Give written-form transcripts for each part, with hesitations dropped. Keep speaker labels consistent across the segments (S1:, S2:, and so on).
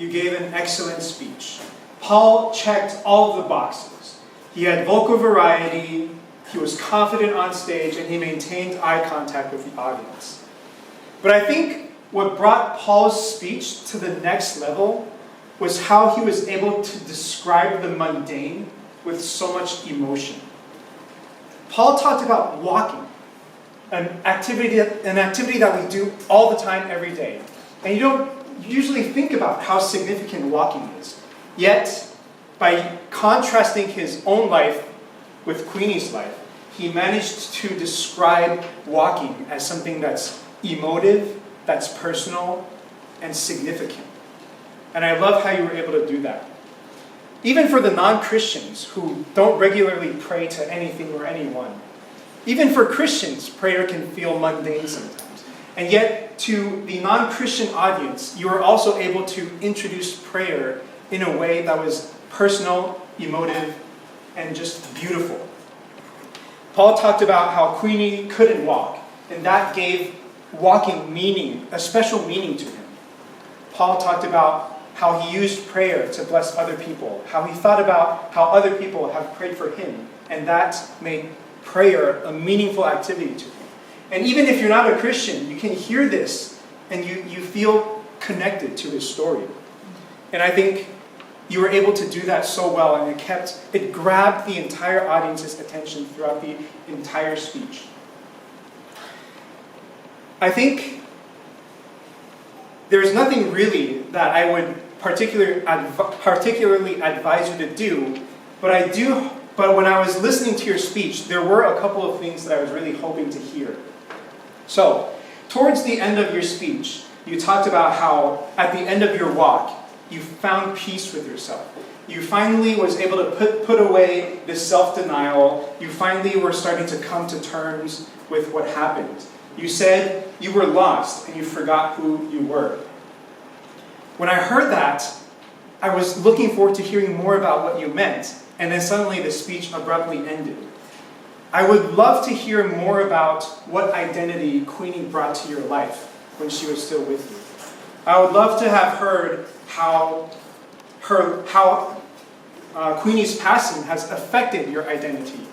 S1: you gave an excellent speech. Paul checked all of the boxes. He had vocal variety, he was confident on stage, and he maintained eye contact with the audience. But I think what brought Paul's speech to the next level was how he was able to describe the mundane with so much emotion. Paul talked about walking, an activity that we do all the time, every day. And you don't usually think about how significant walking is. Yet, by contrasting his own life with Queenie's life, he managed to describe walking as something that's emotive, that's personal, and significant. And I love how you were able to do that. Even for the non-Christians who don't regularly pray to anything or anyone, even for Christians, prayer can feel mundane sometimes. And yet, to the non-Christian audience, you were also able to introduce prayer in a way that was personal, emotive, and just beautiful. Paul talked about how Queenie couldn't walk, and that gave walking meaning, a special meaning to him. Paul talked about how he used prayer to bless other people, how he thought about how other people have prayed for him, and that made prayer a meaningful activity to him. And even if you're not a Christian, you can hear this and you feel connected to his story. And I think you were able to do that so well, and it grabbed the entire audience's attention throughout the entire speech. I think there's nothing really that I would particularly advise you to do, but when I was listening to your speech, there were a couple of things that I was really hoping to hear. So, towards the end of your speech, you talked about how at the end of your walk, you found peace with yourself. You finally was able to put away this self-denial. You finally were starting to come to terms with what happened. You said you were lost and you forgot who you were. When I heard that, I was looking forward to hearing more about what you meant, and then suddenly the speech abruptly ended. I would love to hear more about what identity Queenie brought to your life when she was still with you. I would love to have heard how Queenie's passing has affected your identity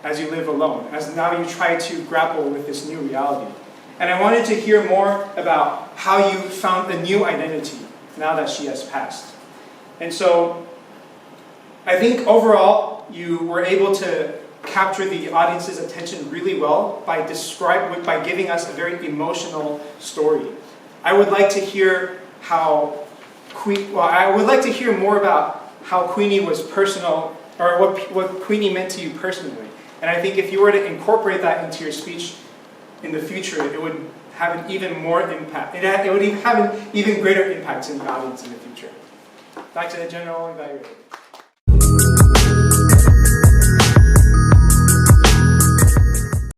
S1: as you live alone, as now you try to grapple with this new reality. And I wanted to hear more about how you found a new identity now that she has passed. And so, I think overall, you were able to capture the audience's attention really well by giving us a very emotional story. I would like to hear more about how Queenie was personal, or what Queenie meant to you personally. And I think if you were to incorporate that into your speech in the future, it would have an even more impact. It would have an even greater impact in the audience in the future. Back to the general evaluator.